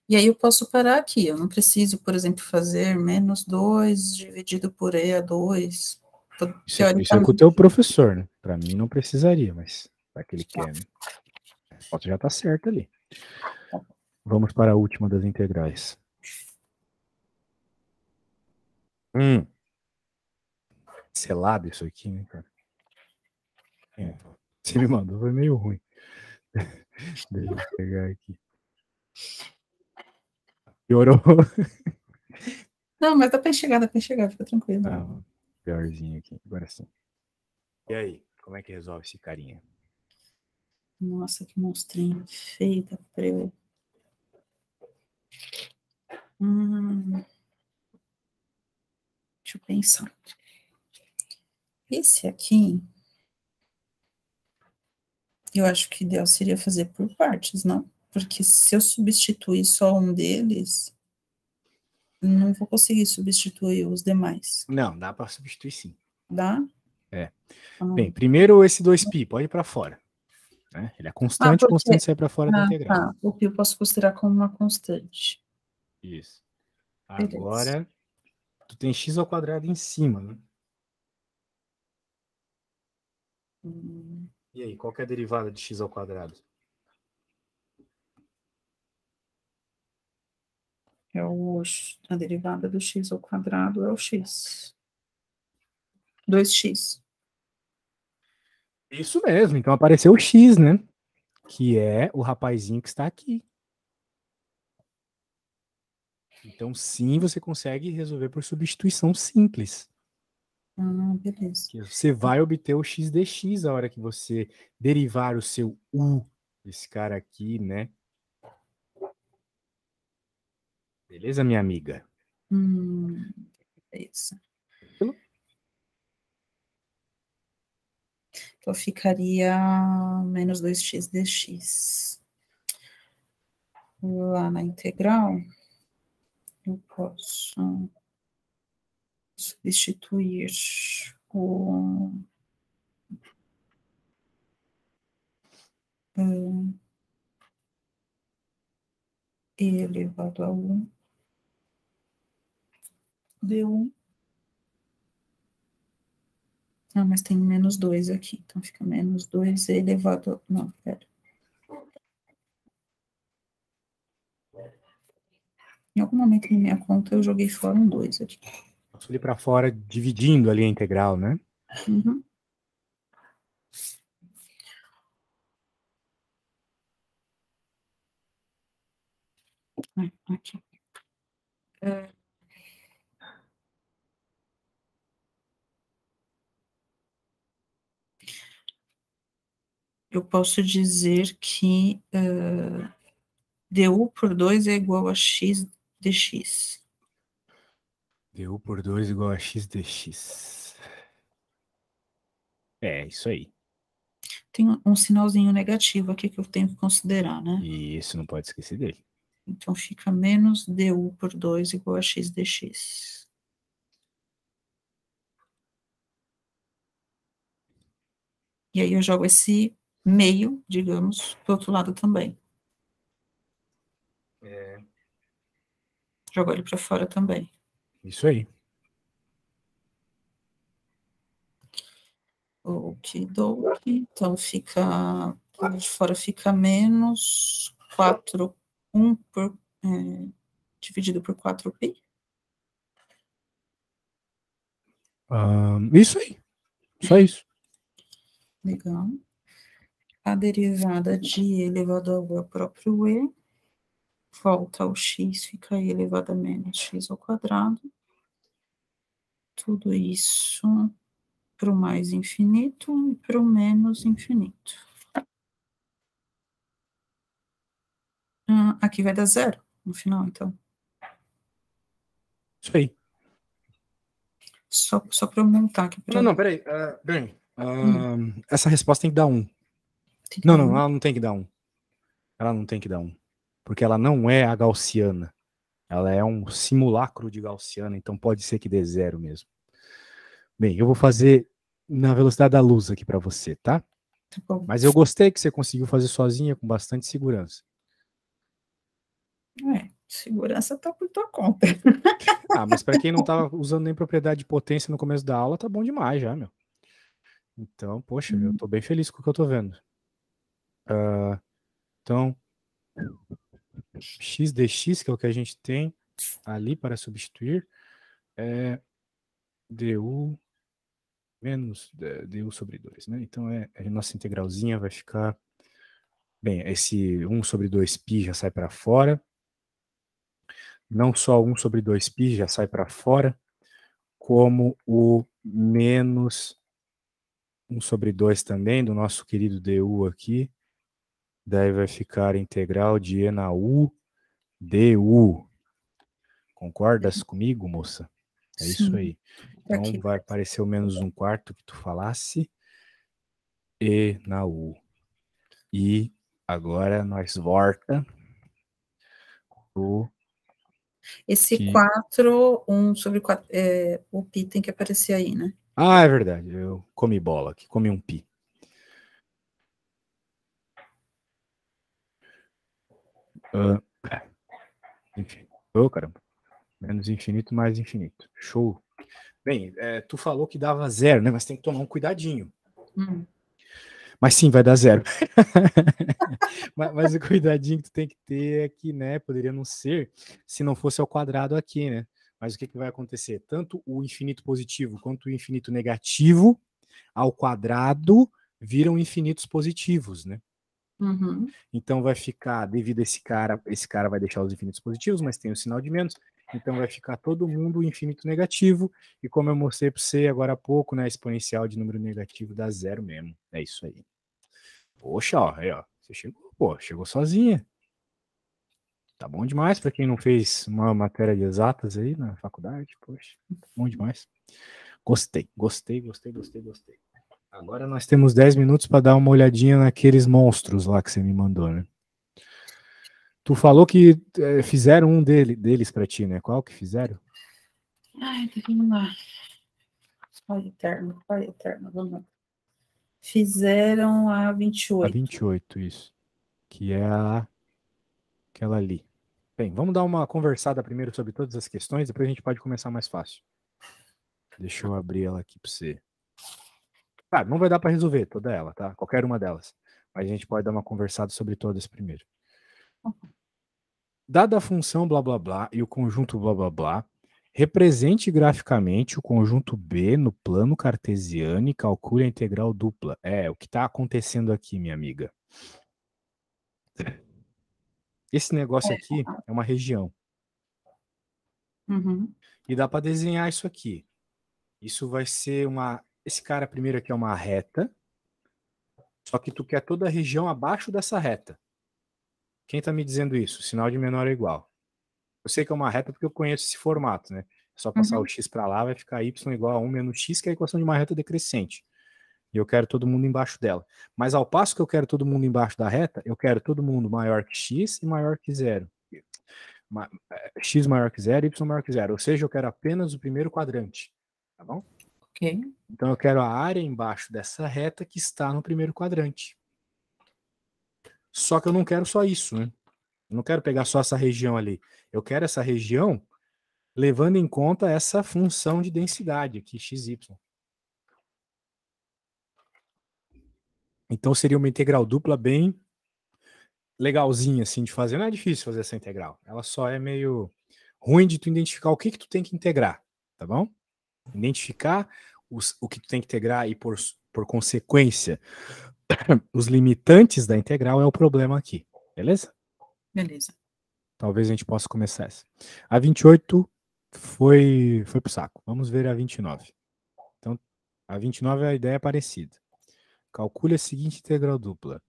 E aí eu posso parar aqui. Eu não preciso, por exemplo, fazer menos 2 dividido por e a 2. Isso é com o teu professor, né? Para mim não precisaria, mas para que ele quer, né? A resposta já está certa ali. Vamos para a última das integrais. Selado isso aqui, né, cara? Você me mandou, foi meio ruim. Deixa eu pegar aqui. Piorou. Não, mas dá para enxergar, fica tranquilo. Piorzinho aqui, agora sim. E aí, como é que resolve esse carinha? Nossa, que monstrinho feio, tá pra eu. Deixa eu pensar. Esse aqui, eu acho que o ideal seria fazer por partes, não? Porque se eu substituir só um deles, não vou conseguir substituir os demais. Não, dá para substituir sim. Dá? É. Bem, primeiro esse 2π, pode ir para fora. Né? Ele é constante, constante sai para fora da integral. Tá. O π eu posso considerar como uma constante. Isso. Beleza. Agora, tu tem x ao quadrado em cima, né? E aí, qual que é a derivada de x ao quadrado? A derivada do x ao quadrado é o x. 2x. Isso mesmo, então apareceu o x, né? Que é o rapazinho que está aqui. Então, sim, você consegue resolver por substituição simples. Beleza. Que você vai obter o x dx a hora que você derivar o seu u desse cara aqui, né? Beleza, minha amiga? Beleza. Então, ficaria menos 2x dx. Lá na integral, eu posso substituir o e elevado a 1 d1. Ah, mas tem menos 2 aqui, então fica menos 2 elevado a... Não, pera. Em algum momento na minha conta eu joguei fora um 2 aqui. Passou ali para fora, dividindo ali a integral, né? Uhum. Aqui. Eu posso dizer que du por 2 é igual a x dx. Du por 2 igual a x dx. É, isso aí. Tem um sinalzinho negativo aqui que eu tenho que considerar, né? E isso, não pode esquecer dele. Então, fica menos du por 2 igual a x dx. E aí eu jogo esse meio, digamos, do outro lado também. Jogo ele para fora também. Isso aí. Okidoki. Então, fica... de fora fica menos 4, 1 por... dividido por 4π? Isso aí. Só isso. Legal. A derivada de e elevado ao próprio e, volta ao x, fica e elevado a menos x ao quadrado. Tudo isso para o mais infinito e para o menos infinito. Aqui vai dar zero no final, então. Isso aí. Só para eu montar aqui. Não, peraí. Essa resposta tem que dar 1. Não, ela não tem que dar 1. Ela não tem que dar 1. Porque ela não é a gaussiana. Ela é um simulacro de gaussiana, então pode ser que dê 0 mesmo. Bem, eu vou fazer na velocidade da luz aqui para você, tá? Tá bom. Mas eu gostei que você conseguiu fazer sozinha com bastante segurança. Segurança tá por tua conta. Mas para quem não tá usando nem propriedade de potência no começo da aula, tá bom demais já, meu. Então, poxa, eu tô bem feliz com o que eu tô vendo. Então, x dx, que é o que a gente tem ali para substituir, é du menos du sobre 2, né? Então, a nossa integralzinha vai ficar... Bem, esse 1 sobre 2π já sai para fora. Não só 1 sobre 2π já sai para fora, como o menos 1 sobre 2 também, do nosso querido du aqui. Daí vai ficar integral de e na u du. Concordas comigo, moça? É Sim. isso aí. Então Aqui. vai aparecer o menos 1/4 que tu falasse. E na u. E agora nós volta pro... Esse 4, 1 sobre 4, o π tem que aparecer aí, né? É verdade. Eu comi bola aqui, comi um pi. Enfim. Caramba. Menos infinito mais infinito. Show. Bem, tu falou que dava 0, né? Mas tem que tomar um cuidadinho. Mas sim, vai dar 0. mas o cuidadinho que tu tem que ter é que, né, poderia não ser se não fosse ao quadrado aqui, né? Mas o que vai acontecer? Tanto o infinito positivo quanto o infinito negativo ao quadrado viram infinitos positivos, né? Então vai ficar, devido a esse cara vai deixar os infinitos positivos, mas tem o sinal de menos, então vai ficar todo mundo infinito negativo, e como eu mostrei para você agora há pouco, né, exponencial de número negativo dá 0 mesmo. É isso aí. Poxa, aí, você chegou sozinha. Tá bom demais para quem não fez uma matéria de exatas aí na faculdade, poxa, bom demais. Gostei. Agora nós temos 10 minutos para dar uma olhadinha naqueles monstros lá que você me mandou, né? Tu falou que fizeram um deles para ti, né? Qual que fizeram? Vamos lá. Pai eterno, vamos lá. Fizeram a 28. A 28, isso. Que é aquela ali. Bem, vamos dar uma conversada primeiro sobre todas as questões, depois a gente pode começar mais fácil. Deixa eu abrir ela aqui para você. Não vai dar para resolver toda ela, tá? Qualquer uma delas. Mas a gente pode dar uma conversada sobre todas primeiro. Dada a função blá blá blá e o conjunto blá blá blá, represente graficamente o conjunto B no plano cartesiano e calcule a integral dupla. O que está acontecendo aqui, minha amiga. Esse negócio aqui é uma região. E dá para desenhar isso aqui. Isso vai ser uma... Esse cara primeiro aqui é uma reta, só que tu quer toda a região abaixo dessa reta. Quem está me dizendo isso? Sinal de menor ou igual. Eu sei que é uma reta porque eu conheço esse formato, né? É só passar o x para lá, vai ficar y igual a 1 menos x, que é a equação de uma reta decrescente. E eu quero todo mundo embaixo dela. Mas ao passo que eu quero todo mundo embaixo da reta, eu quero todo mundo maior que x e maior que 0. X maior que 0, y maior que 0. Ou seja, eu quero apenas o primeiro quadrante. Tá bom? Ok. Então eu quero a área embaixo dessa reta que está no primeiro quadrante. Só que eu não quero só isso, né? Eu não quero pegar só essa região ali. Eu quero essa região levando em conta essa função de densidade aqui, xy. Então seria uma integral dupla bem legalzinha assim de fazer. Não é difícil fazer essa integral. Ela só é meio ruim de tu identificar o que tu tem que integrar, tá bom? Identificar o que tu tem que integrar e, por consequência, os limitantes da integral é o problema aqui, beleza? Beleza. Talvez a gente possa começar essa. A 28 foi pro saco. Vamos ver a 29. Então, a 29 a ideia é parecida. Calcule a seguinte integral dupla.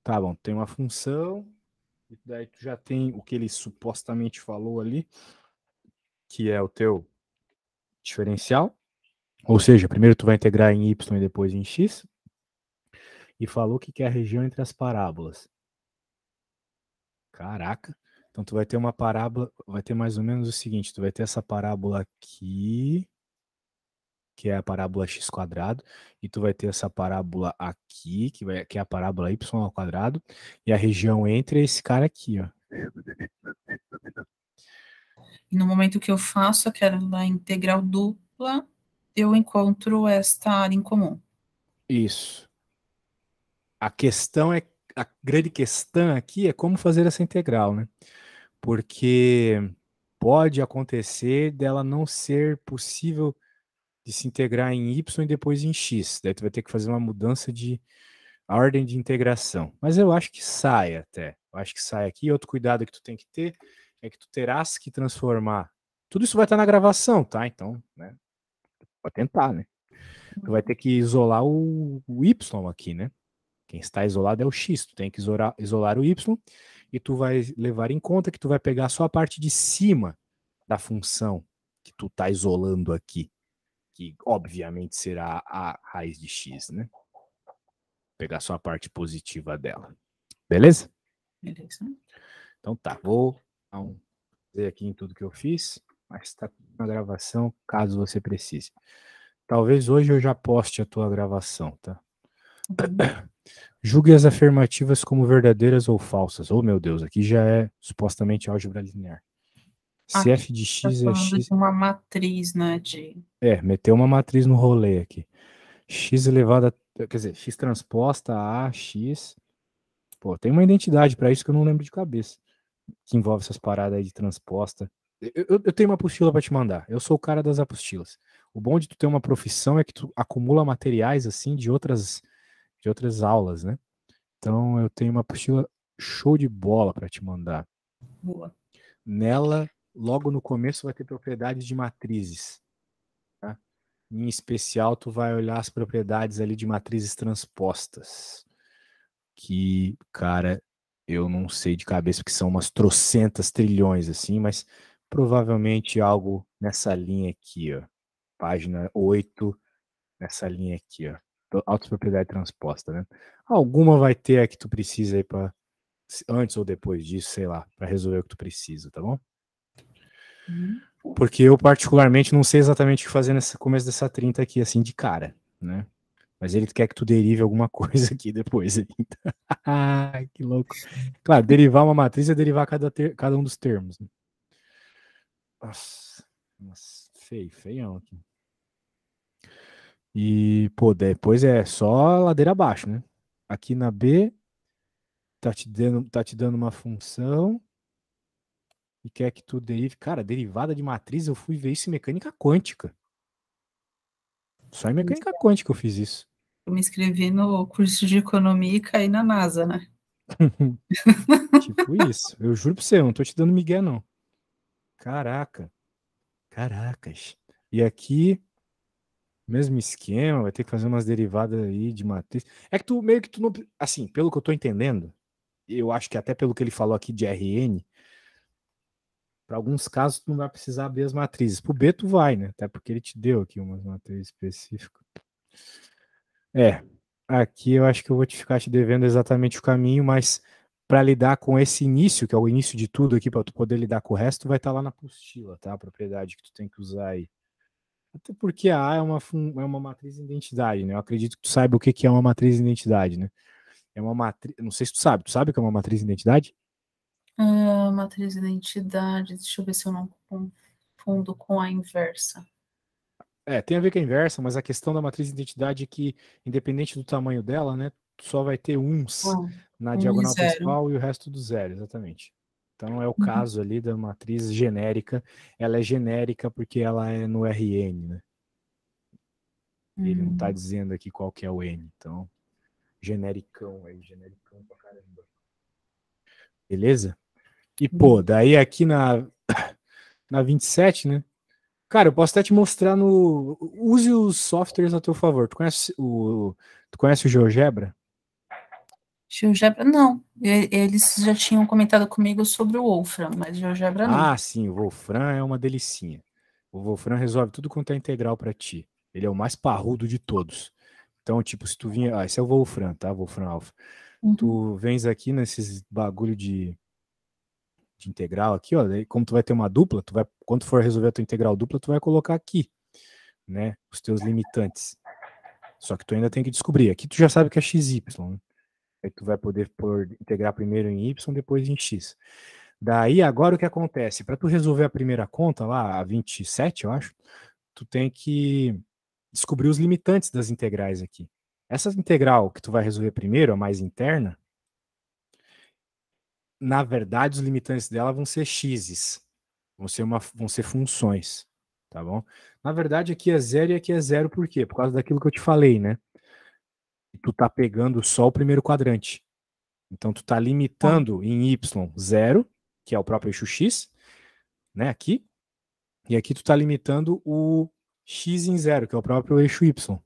Tá bom, tem uma função, e daí tu já tem o que ele supostamente falou ali, que é o teu diferencial. Ou seja, primeiro tu vai integrar em y e depois em x. E falou que é a região entre as parábolas. Caraca. Então tu vai ter uma parábola, vai ter mais ou menos o seguinte, tu vai ter essa parábola aqui, que é a parábola x², e tu vai ter essa parábola aqui, que é a parábola y², e a região entre é esse cara aqui, ó. E no momento que eu faço aquela integral dupla, eu encontro esta área em comum. Isso. A grande questão aqui é como fazer essa integral, né? Porque pode acontecer dela não ser possível de se integrar em y e depois em x. Daí tu vai ter que fazer uma mudança de ordem de integração. Mas eu acho que sai até. Eu acho que sai aqui. Outro cuidado que tu tem que ter é que tu terás que transformar. Tudo isso vai estar na gravação, tá? Então, né? Pode tentar, né? Tu vai ter que isolar o y aqui, né? Quem está isolado é o x. Tu tem que isolar o y e tu vai levar em conta que tu vai pegar só a parte de cima da função que tu tá isolando aqui, que obviamente será a raiz de x, né? Pegar só a parte positiva dela. Beleza? Beleza. Então tá, vou ver aqui em tudo que eu fiz, mas tá na gravação, caso você precise. Talvez hoje eu já poste a tua gravação, tá? Julgue as afirmativas como verdadeiras ou falsas. Oh, meu Deus, aqui já é supostamente álgebra linear. Se Aqui f de tá x é falando x... de uma matriz, né, meteu uma matriz no rolê aqui. X elevado a... Quer dizer, x transposta a x... Pô, tem uma identidade para isso que eu não lembro de cabeça. Que envolve essas paradas aí de transposta. Eu tenho uma apostila para te mandar. Eu sou o cara das apostilas. O bom de tu ter uma profissão é que tu acumula materiais assim de outras aulas, né? Então eu tenho uma apostila show de bola para te mandar. Boa. Nela, logo no começo vai ter propriedades de matrizes. Tá? Em especial, tu vai olhar as propriedades ali de matrizes transpostas. Que, cara, eu não sei de cabeça, porque são umas trocentas trilhões, assim, mas provavelmente algo nessa linha aqui, ó. Página 8, nessa linha aqui, ó. Autopropriedade transposta, né? Alguma vai ter a que tu precisa aí para antes ou depois disso, sei lá, para resolver o que tu precisa, tá bom? Porque eu particularmente não sei exatamente o que fazer nesse começo dessa 30 aqui, assim, de cara, né? Mas ele quer que tu derive alguma coisa aqui depois ainda. Que louco. Claro, derivar uma matriz é derivar cada um dos termos. Né? Nossa, feião aqui. E, pô, depois é só ladeira abaixo, né? Aqui na B, tá te dando uma função e quer que tu derive. Cara, derivada de matriz, eu fui ver isso em mecânica quântica. Só em mecânica quântica eu fiz isso. Eu me inscrevi no curso de economia e caí na NASA, né? Tipo isso. Eu juro pra você, eu não tô te dando migué, não. Caraca. Caracas. E aqui, mesmo esquema, vai ter que fazer umas derivadas aí de matriz. É que tu meio que tu não. Assim, pelo que eu tô entendendo, eu acho que até pelo que ele falou aqui de RN, para alguns casos tu não vai precisar abrir as matrizes. Pro B tu vai, né? Até porque ele te deu aqui umas matrizes específicas. Aqui eu acho que eu vou te ficar te devendo exatamente o caminho, mas para lidar com esse início, que é o início de tudo aqui, para tu poder lidar com o resto, vai estar lá na apostila, tá? A propriedade que tu tem que usar aí. Até porque a A é uma matriz de identidade, né? Eu acredito que tu saiba o que é uma matriz de identidade, né? É uma matriz. Não sei se tu sabe o que é uma matriz de identidade? Matriz de identidade, deixa eu ver se eu não confundo com a inversa. Tem a ver com a inversa, mas a questão da matriz de identidade é que, independente do tamanho dela, né? Tu só vai ter uns na diagonal principal e o resto do zero, exatamente. Então é o caso ali da matriz genérica. Ela é genérica porque ela é no Rn, né? Ele não está dizendo aqui qual que é o N. Então, genericão aí, genericão pra caramba. Beleza? E, pô, daí aqui na 27, né? Cara, eu posso até te mostrar no... Use os softwares a teu favor. Tu conhece o GeoGebra? GeoGebra, não. Eles já tinham comentado comigo sobre o Wolfram, mas GeoGebra não. Ah, sim, o Wolfram é uma delicinha. O Wolfram resolve tudo quanto é integral para ti. Ele é o mais parrudo de todos. Então, tipo, se tu vinha... esse é o Wolfram, tá? Wolfram Alpha. Tu vens aqui nesses bagulho de integral aqui, ó, daí como tu vai ter uma dupla, quando tu for resolver a tua integral dupla, tu vai colocar aqui, né, os teus limitantes. Só que tu ainda tem que descobrir. Aqui tu já sabe que é xy, né? Aí tu vai poder integrar primeiro em y, depois em x. Daí agora o que acontece? Para tu resolver a primeira conta lá, a 27, eu acho, tu tem que descobrir os limitantes das integrais aqui. Essa integral que tu vai resolver primeiro, a mais interna, na verdade, os limitantes dela vão ser x's. Vão ser funções, tá bom? Na verdade, aqui é zero e aqui é zero, por quê? Por causa daquilo que eu te falei, né? Tu tá pegando só o primeiro quadrante. Então, tu tá limitando em y zero, que é o próprio eixo x, né? Aqui. E aqui tu tá limitando o x em zero, que é o próprio eixo y.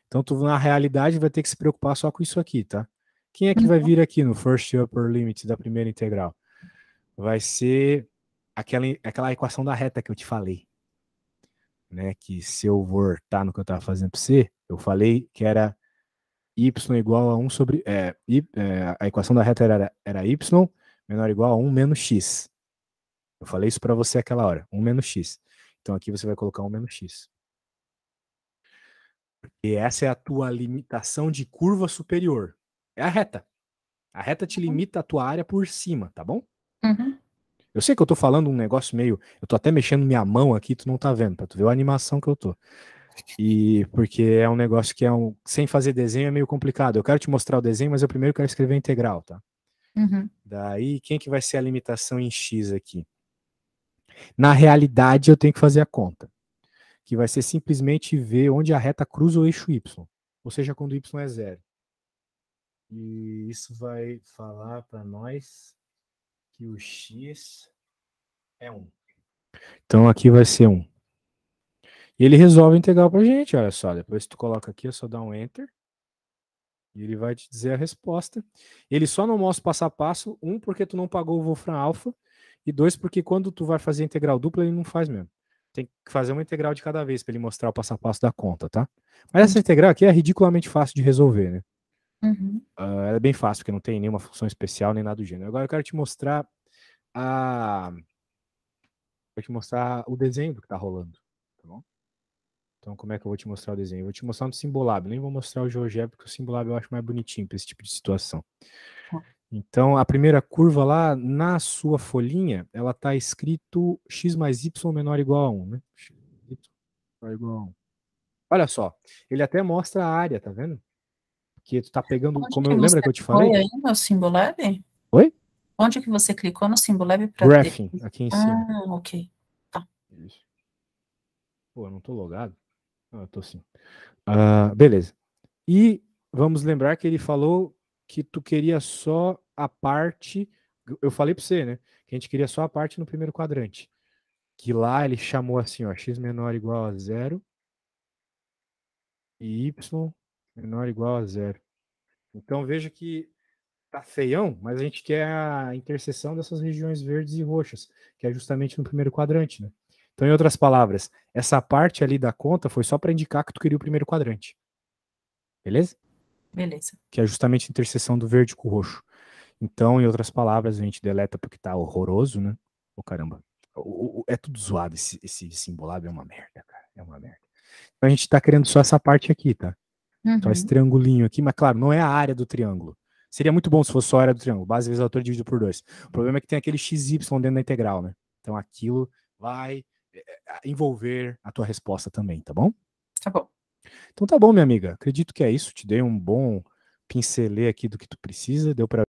Então, tu na realidade vai ter que se preocupar só com isso aqui, tá? Quem é que vai vir aqui no first upper limit da primeira integral? Vai ser aquela equação da reta que eu te falei, né? Que se eu voltar no que eu estava fazendo para você, eu falei que era y igual a 1 sobre... a equação da reta era y menor ou igual a 1 menos x. Eu falei isso para você aquela hora, 1 menos x. Então aqui você vai colocar 1 menos x. E essa é a tua limitação de curva superior. É a reta. A reta te limita a tua área por cima, tá bom? Eu sei que eu tô falando um negócio meio... Eu tô até mexendo minha mão aqui, tu não tá vendo, pra tu ver a animação que eu tô. E porque é um negócio que sem fazer desenho é meio complicado. Eu quero te mostrar o desenho, mas eu primeiro quero escrever a integral, tá? Daí, quem que vai ser a limitação em x aqui? Na realidade, eu tenho que fazer a conta, que vai ser simplesmente ver onde a reta cruza o eixo y, ou seja, quando y é zero. E isso vai falar para nós que o x é 1. Então aqui vai ser 1. E ele resolve a integral pra gente, olha só. Depois tu coloca aqui, é só dar um enter. E ele vai te dizer a resposta. Ele só não mostra passo a passo, porque tu não pagou o Wolfram Alpha, e 2, porque quando tu vai fazer a integral dupla, ele não faz mesmo. Tem que fazer uma integral de cada vez para ele mostrar o passo a passo da conta, tá? Mas essa integral aqui é ridiculamente fácil de resolver, né? Ela é bem fácil, porque não tem nenhuma função especial nem nada do gênero. Agora eu quero te mostrar o desenho do que tá rolando, tá bom? Então, como é que eu vou te mostrar o desenho? Eu vou te mostrar no Symbolab, nem vou mostrar o GeoGebra, porque o Symbolab eu acho mais bonitinho para esse tipo de situação. Então, a primeira curva lá, na sua folhinha, ela tá escrito x mais y menor ou igual a 1, né? X menor ou igual a 1. Olha só, ele até mostra a área, tá vendo? Que tu tá pegando, lembra que eu te falei? Foi aí no Symbolab? Oi? Onde que você clicou no Symbolab para Graphing, aqui em cima. Ah, ok. Tá. Isso. Pô, eu não tô logado? Ah, eu tô sim. Beleza. E vamos lembrar que ele falou que tu queria só a parte... Eu falei para você, né? Que a gente queria só a parte no primeiro quadrante. Que lá ele chamou assim, ó, x menor ou igual a 0 e y menor ou igual a 0. Então veja que tá feião, mas a gente quer a interseção dessas regiões verdes e roxas, que é justamente no primeiro quadrante, né? Então, em outras palavras, essa parte ali da conta foi só para indicar que tu queria o primeiro quadrante. Beleza? Beleza. Que é justamente a interseção do verde com o roxo. Então, em outras palavras, a gente deleta porque tá horroroso, né? Ô, caramba. É tudo zoado. Esse Symbolab é uma merda, cara. É uma merda. Então, a gente tá querendo só essa parte aqui, tá? Só esse triangulinho aqui, mas claro, não é a área do triângulo. Seria muito bom se fosse só a área do triângulo. Base vezes altura dividido por 2. O problema é que tem aquele XY dentro da integral, né? Então aquilo vai envolver a tua resposta também, tá bom? Tá bom. Então tá bom, minha amiga. Acredito que é isso. Te dei um bom pincelê aqui do que tu precisa. Deu para